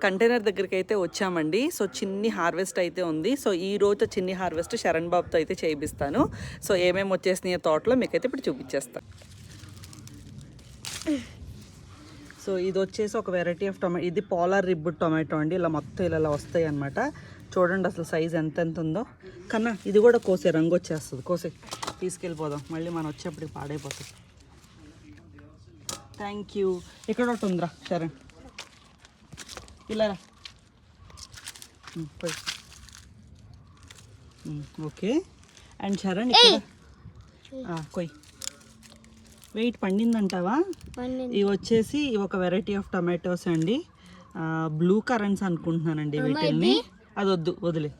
Container దగ్గరికి అయితే వచ్చామండి. సో చిన్ని హార్వెస్ట్ అయితే ఉంది. సో ఈ రోజు చిన్ని హార్వెస్ట్ శరణ్ బాబుతో అయితే చేయిస్తాను. సో ఏమేమి వచ్చేసినాయో తోటలో మీకైతే ఇప్పుడు చూపించేస్తాను. సో ఇది వచ్చేసి ఒక వెరైటీ ఆఫ్ టొమాటో. ఇది పోలార్ రిబ్బుడ్ టొమాటో అండి. ఇలా మొత్తం ఇలా వస్తాయి అన్నమాట. చూడండి అసలు సైజ్ ఎంత ఉందో. కన్నా ఇది కూడా కోసే రంగు వచ్చేస్తుంది. కోసే తీసుకెళ్ళిపోదాం, మళ్ళీ మనం వచ్చేప్పటికి పాడైపోతుంది. Thank you. ఇక్కడ ఒకటి ఉందిరా శరణ్, ఇలా పోయి. ఓకే. అండ్ శరణ్ ఇక్కడ కొయ్. వెయిట్ పండిందంటావా? ఇవి వచ్చేసి ఒక వెరైటీ ఆఫ్ టమాటోస్ అండి. బ్లూ కరెంట్స్ అనుకుంటున్నానండి వీటిని. అది వదిలే.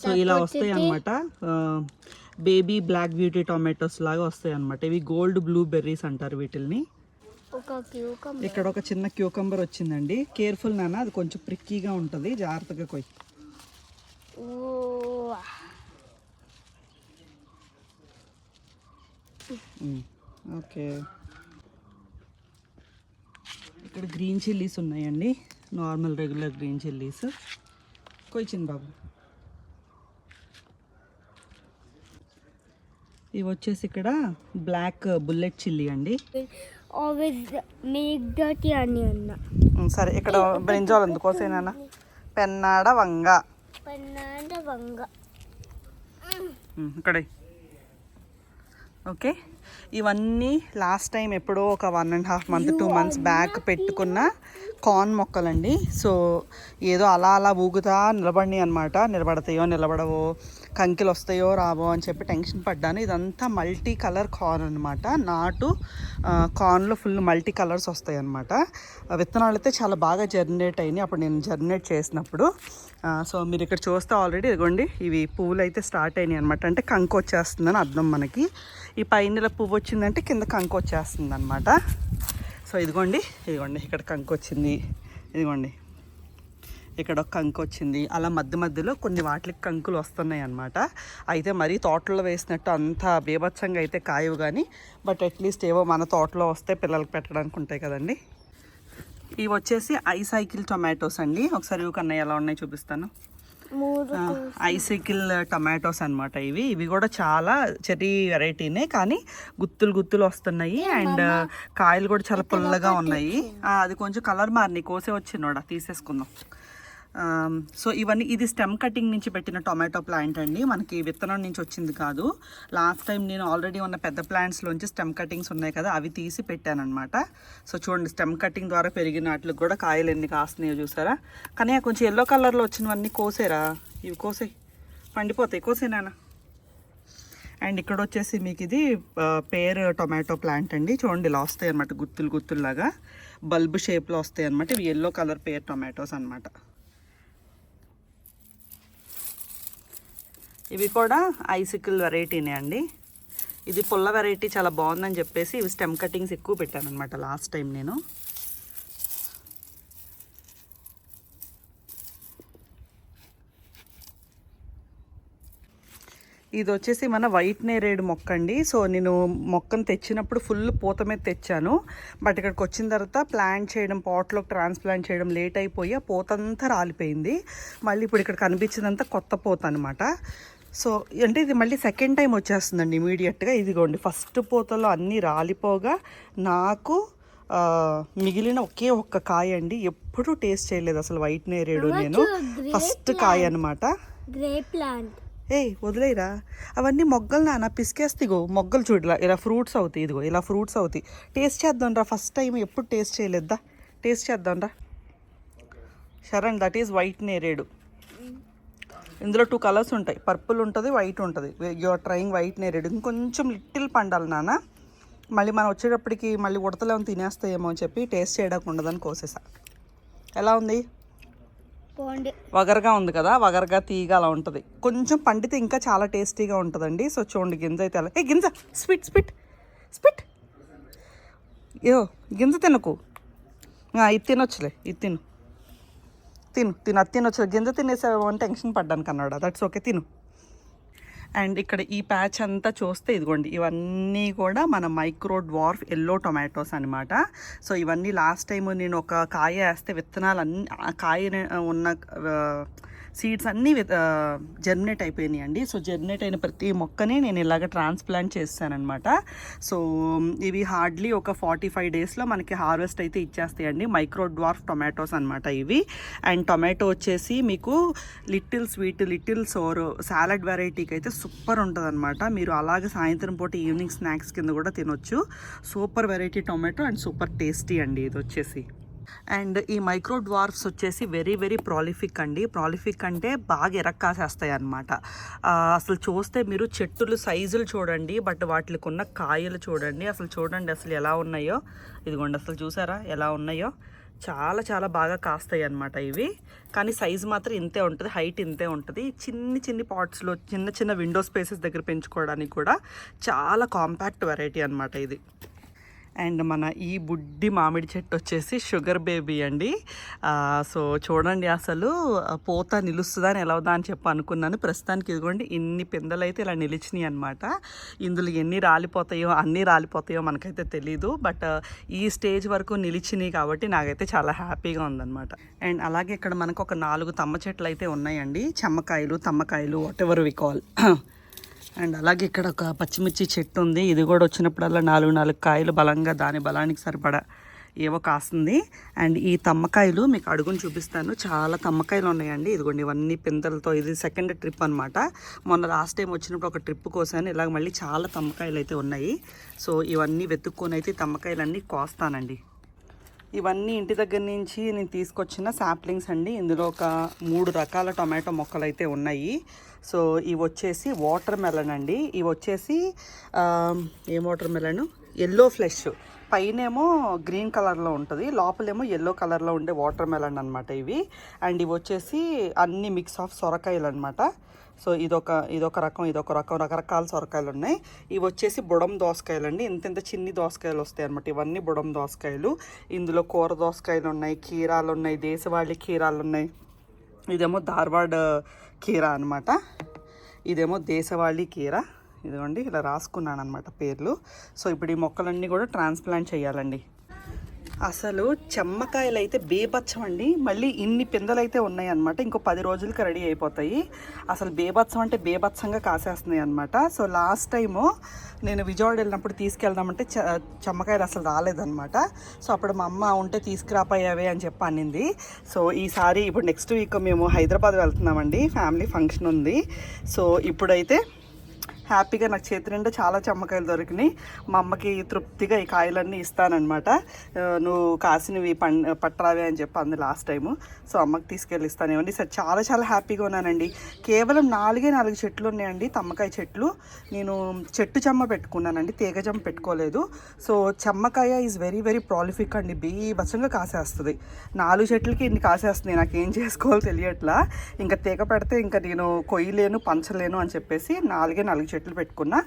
సో ఇలా వస్తాయి అన్నమాట. బేబీ బ్లాక్ బ్యూటీ టొమాటోస్ లాగా వస్తాయి అన్నమాట. ఇవి గోల్డ్ బ్లూ బెర్రీస్ అంటారు వీటిల్ని. ఇక్కడ ఒక చిన్న క్యూకంబర్ వచ్చిందండి. కేర్ఫుల్ నాన్న, అది కొంచెం ప్రిక్కీగా ఉంటుంది, జాగ్రత్తగా కొయ్. ఓకే. ఇక్కడ గ్రీన్ చిల్లీస్ ఉన్నాయండి, నార్మల్ రెగ్యులర్ గ్రీన్ చిల్లీస్. కొయ్చింది బాబు. ఇవి వచ్చేసి ఇక్కడ బ్లాక్ బుల్లెట్ చిల్లీ అండి. సరే, ఇక్కడ బ్రింజాల్ ఎందుకోసేనా? పెన్నాడ వంగ. ఇక్కడ ఓకే. ఇవన్నీ లాస్ట్ టైం ఎప్పుడో ఒక 1.5 months 2 months బ్యాక్ పెట్టుకున్న కార్న్ మొక్కలండి. సో ఏదో అలా అలా ఊగుతా నిలబడినాయి అనమాట. నిలబడతాయో నిలబడవో, కంకిలు వస్తాయో రావో అని చెప్పి టెన్షన్ పడ్డాను. ఇదంతా మల్టీ కలర్ కార్న్ అనమాట. నాటు కార్న్లో ఫుల్ మల్టీ కలర్స్ వస్తాయి అనమాట. విత్తనాలు అయితే చాలా బాగా జర్మినేట్ అయినాయి అప్పుడు నేను జర్మినేట్ చేసినప్పుడు. సో మీరు ఇక్కడ చూస్తే ఆల్రెడీ ఇదిగోండి, ఇవి పువ్వులు అయితే స్టార్ట్ అయినాయి అనమాట. అంటే కంకు వచ్చేస్తుందని అర్థం మనకి. ఈ పైన పువ్వు వచ్చిందంటే కింద కంకు వచ్చేస్తుంది అనమాట. సో ఇదిగోండి ఇక్కడ కంకు వచ్చింది, ఇదిగోండి ఇక్కడ ఒక కంకు వచ్చింది. అలా మధ్య మధ్యలో కొన్ని వాటికి కంకులు వస్తున్నాయి అన్నమాట. అయితే మరీ తోటలో వేసినట్టు అంత బీభత్సంగా అయితే కాయవు కానీ, బట్ అట్లీస్ట్ ఏవో మన తోటలో వస్తే పిల్లలకి పెట్టడానికి ఉంటాయి కదండి. ఇవి వచ్చేసి ఐ సైకిల్ టొమాటోస్ అండి. ఒకసారి కన్నయ్య ఎలా ఉన్నాయి చూపిస్తాను. ఐ సైకిల్ టొమాటోస్ అనమాట. ఇవి కూడా చాలా చెర్రీ వెరైటీనే, కానీ గుత్తులు వస్తున్నాయి. అండ్ కాయలు కూడా చాలా పుల్లగా ఉన్నాయి. అది కొంచెం కలర్ మారినాయి, కోసే వచ్చినోడా తీసేసుకుందాం. సో ఇది స్టెమ్ కటింగ్ నుంచి పెట్టిన టొమాటో ప్లాంట్ అండి. మనకి విత్తనం నుంచి వచ్చింది కాదు. లాస్ట్ టైం నేను ఆల్రెడీ ఉన్న పెద్ద ప్లాంట్స్లోంచి స్టెమ్ కటింగ్స్ ఉన్నాయి కదా, అవి తీసి పెట్టాను అనమాట. సో చూడండి, స్టెమ్ కటింగ్ ద్వారా పెరిగిన వాటికి కూడా కాయలు ఎన్ని కాస్తున్నాయో చూసారా. కానీ కొంచెం ఎల్లో కలర్లో వచ్చినవన్నీ కోసేరా, ఇవి కోసే పండిపోతాయి, కోసేనా. అండ్ ఇక్కడ వచ్చేసి మీకు ఇది పేర్ టొమాటో ప్లాంట్ అండి. చూడండి ఇలా వస్తాయి అనమాట, గుత్తుల్లాగా బల్బ్ షేప్లో వస్తాయి అనమాట. ఇవి ఎల్లో కలర్ పేర్ టొమాటోస్ అనమాట. ఇవి కూడా ఐసికిల్ వెరైటీనే అండి. ఇది పుల్ల వెరైటీ చాలా బాగుందని చెప్పేసి ఇవి స్టెమ్ కటింగ్స్ ఎక్కువ పెట్టాను అనమాట లాస్ట్ టైం నేను. ఇది వచ్చేసి మన వైట్ నేరేడు మొక్క అండి. సో నేను మొక్కను తెచ్చినప్పుడు ఫుల్ పూత మీద తెచ్చాను. బట్ ఇక్కడికి వచ్చిన తర్వాత ప్లాంట్ చేయడం, పాట్లోకి ట్రాన్స్ప్లాంట్ చేయడం లేట్ అయిపోయి ఆ పూత అంతా రాలిపోయింది. మళ్ళీ ఇప్పుడు ఇక్కడ కనిపించిందంతా కొత్త పూత అనమాట. సో అంటే ఇది మళ్ళీ సెకండ్ టైం వచ్చేస్తుందండి ఇమీడియట్గా. ఇదిగోండి, ఫస్ట్ పూతలో అన్నీ రాలిపోగా నాకు మిగిలిన ఒకే ఒక్క కాయ అండి. ఎప్పుడూ టేస్ట్ చేయలేదు అసలు వైట్ నేరేడు నేను. ఫస్ట్ కాయ అనమాట. వదిలేరా, అవన్నీ మొగ్గలు నాన్న, పిసికేస్తిగో మొగ్గలు చూడలా, ఇలా ఫ్రూట్స్ అవుతాయి. ఇదిగో ఇలా ఫ్రూట్స్ అవుతాయి. టేస్ట్ చేద్దాం రా, ఫస్ట్ టైం ఎప్పుడు టేస్ట్ చేయలేదా, టేస్ట్ చేద్దాం రా శరణ్. దట్ ఈజ్ వైట్ నేరేడు. ఇందులో 2 కలర్స్ ఉంటాయి, పర్పుల్ ఉంటుంది, వైట్ ఉంటుంది. యు ఆర్ ట్రయింగ్ వైట్ నేరేడు. ఇంకొంచెం లిటిల్ పండాలి నాన్న, మళ్ళీ మనం వచ్చేటప్పటికి మళ్ళీ ఉడతలేమో తినేస్తాయేమో అని చెప్పి టేస్ట్ చేయడానికి ఉండదని కోసేసా. ఎలా ఉంది? వగరగా ఉంది కదా, వగరగా తీగ అలా ఉంటుంది. కొంచెం పండితే ఇంకా చాలా టేస్టీగా ఉంటుందండి. సో చూడండి, గింజ అయితే అలా. గింజ స్పిట్ గింజ తినకు, ఇది తినొచ్చులే, ఇది తిను అది తినొచ్చు. గింజ తినేసావేమో అని టెన్షన్ పడ్డాను కన్నాడా. దట్స్ ఓకే, తిను. అండ్ ఇక్కడ ఈ ప్యాచ్ అంతా చూస్తే ఇదిగోండి ఇవన్నీ కూడా మన మైక్రో డ్వార్ఫ్ ఎల్లో టొమాటోస్ అనమాట. సో ఇవన్నీ లాస్ట్ టైం నేను ఒక కాయ వేస్తే విత్తనాలు అన్నీ ఆ కాయ ఉన్న సీడ్స్ అన్నీ జర్మినేట్ అయిపోయినాయి అండి. సో జర్మినేట్ అయిన ప్రతి మొక్కని నేను ఇలాగ ట్రాన్స్ప్లాంట్ చేస్తానమాట. సో ఇవి హార్డ్లీ ఒక 45 డేస్లో మనకి హార్వెస్ట్ అయితే ఇచ్చేస్తాయండి. మైక్రో డ్వార్ఫ్ టొమాటోస్ అనమాట ఇవి. అండ్ టొమాటో వచ్చేసి మీకు little sweet little sour salad వెరైటీకి అయితే సూపర్ ఉంటుంది అనమాట. మీరు అలాగే సాయంత్రం పూట ఈవినింగ్ స్నాక్స్ కింద కూడా తినొచ్చు. Super variety tomato and super tasty అండి ఇది వచ్చేసి. అండ్ ఈ మైక్రో డ్వార్ఫ్స్ వచ్చేసి వెరీ వెరీ ప్రాలిఫిక్ అండి. ప్రాలిఫిక్ అంటే బాగా ఎరక్కాసేస్తాయి అన్నమాట. అసలు చూస్తే మీరు చెట్టులు సైజులు చూడండి, బట్ వాటికి ఉన్న కాయలు చూడండి. అసలు చూడండి అసలు ఎలా ఉన్నాయో, ఇదిగోండి అసలు చూసారా ఎలా ఉన్నాయో. చాలా చాలా బాగా కాస్తాయి అన్నమాట ఇవి. కానీ సైజు మాత్రం ఇంతే ఉంటుంది, హైట్ ఇంతే ఉంటుంది. చిన్ని చిన్ని పాట్స్లో చిన్న చిన్న విండో స్పేసెస్ దగ్గర పెంచుకోవడానికి కూడా చాలా కాంపాక్ట్ వెరైటీ అన్నమాట ఇది. అండ్ మన ఈ బుడ్డి మామిడి చెట్టు వచ్చేసి షుగర్ బేబీ అండి. సో చూడండి అసలు పూత నిలుస్తుందా అని ఎలా అవుదా అని చెప్పి అనుకున్నాను. ప్రస్తుతానికి ఇదిగోండి ఇన్ని పిందెలు అయితే ఇలా నిలిచినాయి అనమాట. ఇందులో ఎన్ని రాలిపోతాయో అన్నీ రాలిపోతాయో మనకైతే తెలీదు, బట్ ఈ స్టేజ్ వరకు నిలిచినాయి కాబట్టి నాకైతే చాలా హ్యాపీగా ఉందన్నమాట. అండ్ అలాగే ఇక్కడ మనకు ఒక 4 తమ్మ చెట్లు అయితే ఉన్నాయండి. చెమ్మకాయలు తమ్మకాయలు whatever we call. And అలాగే ఇక్కడ ఒక పచ్చిమిర్చి చెట్టు ఉంది. ఇది కూడా వచ్చినప్పుడల్లా 4 కాయలు బలంగా దాని బలానికి సరిపడా ఏవో కాస్తుంది. అండ్ ఈ తమ్మకాయలు మీకు అడుగుని చూపిస్తాను. చాలా తమ్మకాయలు ఉన్నాయండి. ఇదిగోండి ఇవన్నీ పిందెలతో. ఇది సెకండ్ ట్రిప్ అనమాట. మొన్న లాస్ట్ టైం వచ్చినప్పుడు ఒక ట్రిప్ కోసాను. ఇలాగ మళ్ళీ చాలా తమ్మకాయలు అయితే ఉన్నాయి. సో ఇవన్నీ వెతుక్కొని అయితే తమ్మకాయలన్నీ కోస్తానండి. ఇవన్నీ ఇంటి దగ్గర నుంచి నేను తీసుకొచ్చిన సాప్లింగ్స్ అండి. ఇందులో ఒక 3 రకాల టొమాటో మొక్కలు అయితే ఉన్నాయి. సో ఇవి వచ్చేసి వాటర్ మెలన్ అండి. ఇవి వచ్చేసి ఏం వాటర్ మెలన్, ఎల్లో ఫ్లెష్. పైనేమో గ్రీన్ కలర్లో ఉంటుంది, లోపలేమో ఎల్లో కలర్లో ఉండే వాటర్ మెలన్ అనమాట ఇవి. అండ్ ఇవి వచ్చేసి అన్ని మిక్స్ ఆఫ్ సొరకాయలు అనమాట. సో ఇదొక రకం రకరకాల సొరకాయలు ఉన్నాయి. ఇవి వచ్చేసి బుడం దోసకాయలు అండి. ఇంత చిన్ని దోసకాయలు వస్తాయి అనమాట. ఇవన్నీ బుడం దోసకాయలు. ఇందులో కూర దోసకాయలు ఉన్నాయి, కీరాలు ఉన్నాయి, దేశవాళీ కీరాలు ఉన్నాయి. ఇదేమో ధార్వాడ్ కీరా అనమాట. ఇదేమో దేశవాళీ కీరా. ఇదిగోండి ఇలా రాసుకున్నాను అనమాట పేర్లు. సో ఇప్పుడు ఈ మొక్కలన్నీ కూడా ట్రాన్స్ప్లాంట్ చేయాలండి. అసలు చెమ్మకాయలు అయితే బేబచ్చం అండి. మళ్ళీ ఇన్ని పిందెలు అయితే ఉన్నాయి అనమాట. ఇంకో 10 రోజులకి రెడీ అయిపోతాయి. అసలు బేబచ్చం అంటే బేబచ్చంగా కాసేస్తున్నాయి అనమాట. సో లాస్ట్ టైము నేను విజయవాడ వెళ్ళినప్పుడు తీసుకెళ్దామంటే చెమ్మకాయలు అసలు రాలేదన్నమాట. సో అప్పుడు మా అమ్మ ఉంటే తీసుకురాపోయావే అని చెప్పి అనింది. సో ఈసారి ఇప్పుడు నెక్స్ట్ వీక్ మేము హైదరాబాద్ వెళ్తున్నామండి. ఫ్యామిలీ ఫంక్షన్ ఉంది. సో ఇప్పుడైతే హ్యాపీగా నాకు చేతి నిండా చాలా చెమ్మకాయలు దొరికినాయి. మా అమ్మకి తృప్తిగా ఈ కాయలన్నీ ఇస్తానన్నమాట. నువ్వు కాసినవి పట్టరావే అని చెప్పి అంది లాస్ట్ టైము. సో అమ్మకి తీసుకెళ్ళి ఇస్తానేమండి. సరే చాలా చాలా హ్యాపీగా ఉన్నానండి. కేవలం 4 చెట్లు ఉన్నాయండి తమ్మకాయ చెట్లు. నేను చెట్టు చెమ్మ పెట్టుకున్నానండి, తీగ చెమ్మ పెట్టుకోలేదు. So చెమ్మకాయ is very very prolific అండి. బీభత్సంగా కాసేస్తుంది. 4 చెట్లకి ఇన్ని కాసేస్తున్నాయి. నాకు ఏం చేసుకోవాలో తెలియట్లా. ఇంకా తీగ పెడితే ఇంకా నేను కొయ్యలేను పంచలేను అని చెప్పేసి 4 చెట్లు పెట్టుకున్నా.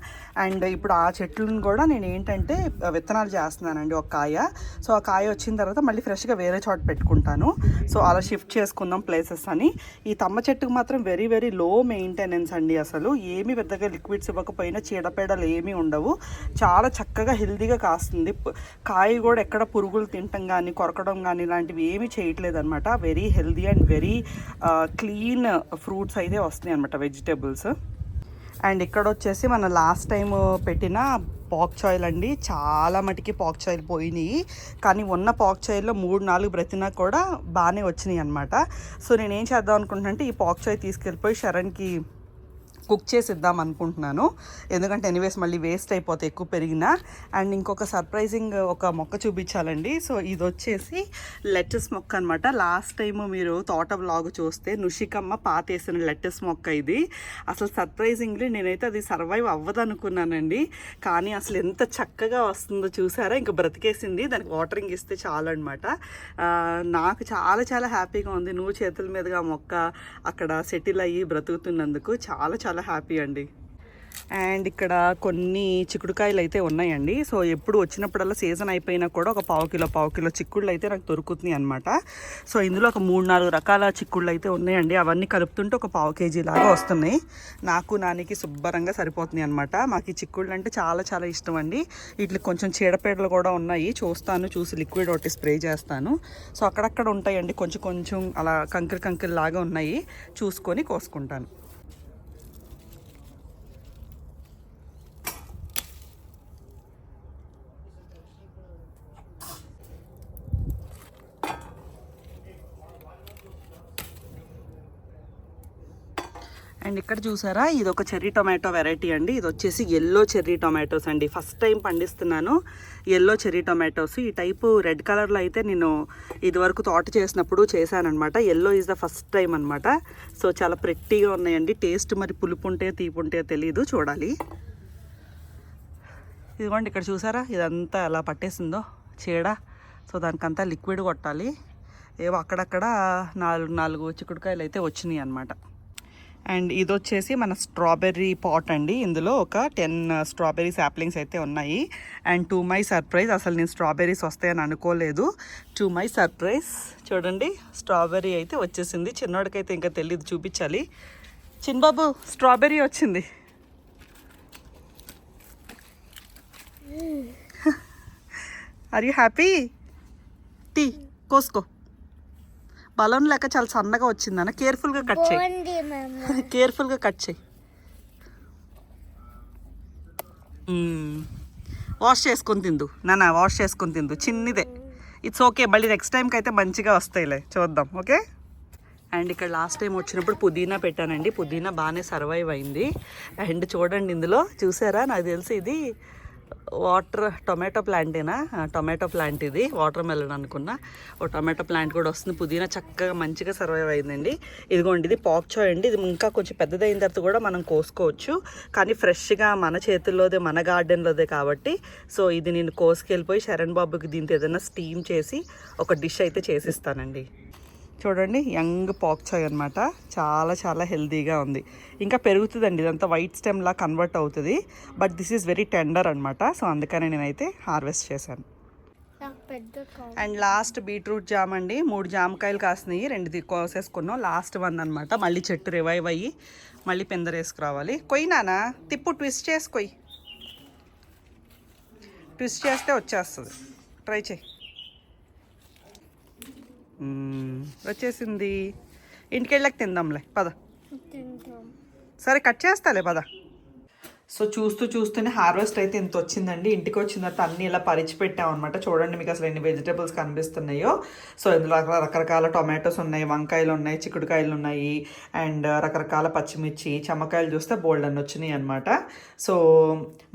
అండ్ ఇప్పుడు ఆ చెట్లను కూడా నేను ఏంటంటే విత్తనాలు చేస్తున్నానండి ఒక కాయ. సో ఆ కాయ వచ్చిన తర్వాత మళ్ళీ ఫ్రెష్గా వేరే చోట పెట్టుకుంటాను. సో అలా షిఫ్ట్ చేసుకుందాం ప్లేసెస్ అని. ఈ తమ్మ చెట్టుకు మాత్రం వెరీ వెరీ లో మెయింటెనెన్స్ అండి. అసలు ఏమీ పెద్దగా లిక్విడ్స్ ఇవ్వకపోయినా చీడపేడలు ఏమీ ఉండవు. చాలా చక్కగా హెల్దీగా కాస్తుంది. కాయ కూడా ఎక్కడ పురుగులు తినటం కానీ కొరకడం కానీ ఇలాంటివి ఏమీ చేయట్లేదు అనమాట. Very healthy and very clean fruits అయితే వస్తున్నాయి అనమాట, వెజిటేబుల్స్. అండ్ ఇక్కడ వచ్చేసి మన లాస్ట్ టైం పెట్టిన పాక్చాయిల్ అండి. చాలా మటుకి పాక్చాయిల్ పోయినాయి. కానీ ఉన్న పాక్చాయిల్లో 3-4 బ్రతినా కూడా బాగానే వచ్చినాయి అనమాట. సో నేనేం చేద్దాం అనుకుంటున్నా అంటే ఈ పాక్చాయ్ తీసుకెళ్ళిపోయి శరణ్కి కుక్ చేసి ఇద్దాం అనుకుంటున్నాను. ఎందుకంటే ఎనీవేస్ మళ్ళీ వేస్ట్ అయిపోతాయి ఎక్కువ పెరిగినా. అండ్ ఇంకొక సర్ప్రైజింగ్ ఒక మొక్క చూపించాలండి. సో ఇది వచ్చేసి లెట్టస్ మొక్క అనమాట. లాస్ట్ టైము మీరు తోట బ్లాగ్ చూస్తే నుషికమ్మ పాతేసిన లెట్టస్ మొక్క ఇది. అసలు సర్ప్రైజింగ్లీ నేనైతే అది సర్వైవ్ అవ్వదు అనుకున్నానండి. కానీ అసలు ఎంత చక్కగా వస్తుందో చూసారా. ఇంకా బ్రతికేసింది. దానికి వాటరింగ్ ఇస్తే చాలు అనమాట. నాకు చాలా చాలా హ్యాపీగా ఉంది. నువ్వు చేతుల మీదుగా మొక్క అక్కడ సెటిల్ అయ్యి బ్రతుకుతున్నందుకు చాలా చాలా హ్యాపీ అండి. అండ్ ఇక్కడ కొన్ని చిక్కుడుకాయలు అయితే ఉన్నాయండి. సో ఎప్పుడు వచ్చినప్పుడల్లా సీజన్ అయిపోయినా కూడా ఒక పావు కిలో చిక్కుళ్ళు అయితే నాకు దొరుకుతున్నాయి అనమాట. సో ఇందులో ఒక 3-4 రకాల చిక్కుళ్ళు అయితే ఉన్నాయండి. అవన్నీ కలుపుతుంటే ఒక పావు కేజీ లాగా వస్తున్నాయి. నాకు నానికి శుభ్రంగా సరిపోతున్నాయి అనమాట. మాకు ఈ చిక్కుళ్ళు అంటే చాలా చాలా ఇష్టం అండి. వీటికి కొంచెం చీడపీడలు కూడా ఉన్నాయి, చూసి లిక్విడ్ ఒకటి స్ప్రే చేస్తాను. సో అక్కడక్కడ ఉంటాయండి, కొంచెం కొంచెం అలా కంకిరి లాగా ఉన్నాయి, చూసుకొని కోసుకుంటాను. అండ్ ఇక్కడ చూసారా, ఇది ఒక చెర్రీ టొమాటో వెరైటీ అండి. ఇది వచ్చేసి ఎల్లో చెర్రీ టొమాటోస్ అండి. ఫస్ట్ టైం పండిస్తున్నాను ఎల్లో చెర్రీ టొమాటోస్. ఈ టైపు రెడ్ కలర్లో అయితే నేను ఇదివరకు తోట చేసినప్పుడు చేశానమాట. Yellow is the first time అనమాట. సో చాలా ప్రెట్టీగా ఉన్నాయండి. టేస్ట్ మరి పులుపు ఉంటే తీపి ఉంటే తెలీదు, చూడాలి. ఇదిగోండి ఇక్కడ చూసారా, ఇదంతా ఎలా పట్టేసిందో చీడ. సో దానికంతా లిక్విడ్ కొట్టాలి. ఏవో అక్కడక్కడ 4 చిక్కుడుకాయలు అయితే వచ్చినాయి అనమాట. అండ్ ఇది వచ్చేసి మన స్ట్రాబెర్రీ పాట్ అండి. ఇందులో ఒక 10 స్ట్రాబెర్రీ సాప్లింగ్స్ అయితే ఉన్నాయి. అండ్ టు మై సర్ప్రైజ్, అసలు నేను స్ట్రాబెర్రీస్ వస్తాయని అనుకోలేదు. టు మై సర్ప్రైజ్ చూడండి, స్ట్రాబెర్రీ అయితే వచ్చేసింది. చిన్నోడికైతే ఇంకా తెలియదు, చూపించాలి. చిన్నబాబు, స్ట్రాబెర్రీ వచ్చింది. Are you happy? టీ కోసుకో. బలూన్ లేక చాలా సన్నగా వచ్చిందన్న. కేర్ఫుల్గా కట్ చేయి, కేర్ఫుల్గా కట్ చేయి. వాష్ చేసుకొని తిందు నాన్న, వాష్ చేసుకొని తిందు. చిన్నదే, ఇట్స్ ఓకే. మళ్ళీ నెక్స్ట్ టైంకి అయితే మంచిగా వస్తాయిలే, చూద్దాం. ఓకే. అండ్ ఇక్కడ లాస్ట్ టైం వచ్చినప్పుడు పుదీనా పెట్టానండి. పుదీనా బాగానే సర్వైవ్ అయింది. అండ్ చూడండి, ఇందులో చూసారా, నాకు తెలిసి ఇది టొమాటో ప్లాంటేనా? టొమాటో ప్లాంట్ ఇది. వాటర్ మెలన్ అనుకున్నా. ఓ టొమాటో ప్లాంట్ కూడా వస్తుంది. పుదీనా చక్కగా మంచిగా సర్వైవ్ అయిందండి. ఇదిగోండి, ఇది పాక్చాయ్ అండి. ఇది ఇంకా కొంచెం పెద్దదైన తర్వాత కూడా మనం కోసుకోవచ్చు, కానీ ఫ్రెష్గా మన చేతుల్లోదే, మన గార్డెన్లోదే కాబట్టి. సో ఇది నేను కోసుకెళ్ళిపోయి శరణ్ బాబుకి దీంతో ఏదైనా స్టీమ్ చేసి ఒక డిష్ అయితే చేసిస్తానండి. చూడండి, యంగ్ పాక్చాయ్ అనమాట. చాలా చాలా హెల్తీగా ఉంది. ఇంకా పెరుగుతుందండి, ఇదంతా వైట్ స్టెమ్లా కన్వర్ట్ అవుతుంది. But this is very tender అనమాట. సో అందుకనే నేనైతే హార్వెస్ట్ చేశాను. అండ్ లాస్ట్ బీట్రూట్ జామ్ అండి. 3 జామకాయలు కాసినాయి, 2 కోసేసుకున్నాం. లాస్ట్ 1 అనమాట. మళ్ళీ చెట్టు రివైవ్ అయ్యి మళ్ళీ పిందరేసుకురావాలి. కొయ్యినానా, తిప్పు, ట్విస్ట్ చేసి కొయ్యి. ట్విస్ట్ చేస్తే వచ్చేస్తుంది, ట్రై చేయి. వచ్చేసింది. ఇంటికి వెళ్ళాక తిందాంలే, పద. సరే కట్ చేస్తాలే, పద. సో చూస్తూనే హార్వెస్ట్ అయితే ఇంత వచ్చిందండి. ఇంటికి వచ్చిన తర్వాత అన్నీ ఇలా పరిచి పెట్టామన్నమాట. చూడండి, మీకు అసలు ఎన్ని వెజిటేబుల్స్ కనిపిస్తున్నాయో. సో ఇందులో రకరకాల టొమాటోస్ ఉన్నాయి, వంకాయలు ఉన్నాయి, చిక్కుడుకాయలు ఉన్నాయి, అండ్ రకరకాల పచ్చిమిర్చి, చెమ్మకాయలు చూస్తే బోల్డ్ అని వచ్చినాయి అనమాట. సో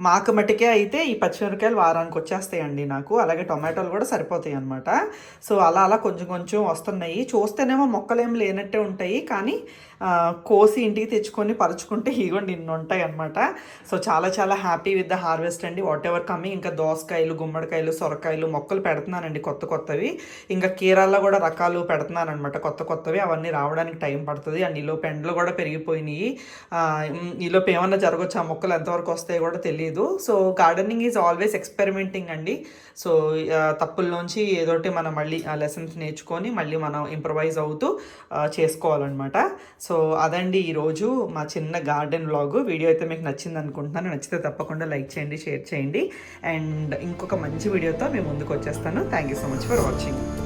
మాకు మటుకే అయితే ఈ పచ్చిమిరకాయలు వారానికి వచ్చేస్తాయండి నాకు. అలాగే టొమాటోలు కూడా సరిపోతాయి అనమాట. సో అలా కొంచెం కొంచెం వస్తున్నాయి. చూస్తేనేమో మొక్కలేం లేనట్టే ఉంటాయి, కానీ కోసి ఇంటికి తెచ్చుకొని పరుచుకుంటే ఇగోండి ఇన్ని ఉంటాయి అనమాట. సో చాలా చాలా హ్యాపీ విత్ ద హార్వెస్ట్ అండి. What ever coming. ఇంకా దోసకాయలు, గుమ్మడికాయలు, సొరకాయలు మొక్కలు పెడుతున్నానండి, కొత్తవి. ఇంకా కీరాల్లో కూడా రకాలు పెడుతున్నాను అనమాట, కొత్తవి. అవన్నీ రావడానికి టైం పడుతుంది. అండ్ ఈలోపు ఎండలు కూడా పెరిగిపోయినాయి. ఈలోపు ఏమన్నా జరగవచ్చు, ఆ మొక్కలు ఎంతవరకు వస్తాయో కూడా తెలియదు. So gardening is always experimenting అండి. సో తప్పుల్లోంచి ఏదోటి మనం మళ్ళీ లెసన్స్ నేర్చుకొని మళ్ళీ మనం ఇంప్రవైజ్ అవుతూ చేసుకోవాలన్నమాట. సో అదండి ఈరోజు మా చిన్న గార్డెన్ వ్లాగ్. వీడియో అయితే మీకు నచ్చింది అనుకుంటున్నాను. నచ్చితే తప్పకుండా లైక్ చేయండి, షేర్ చేయండి. అండ్ ఇంకొక మంచి వీడియోతో మేము ముందుకు వచ్చేస్తాను. Thank you so much for watching.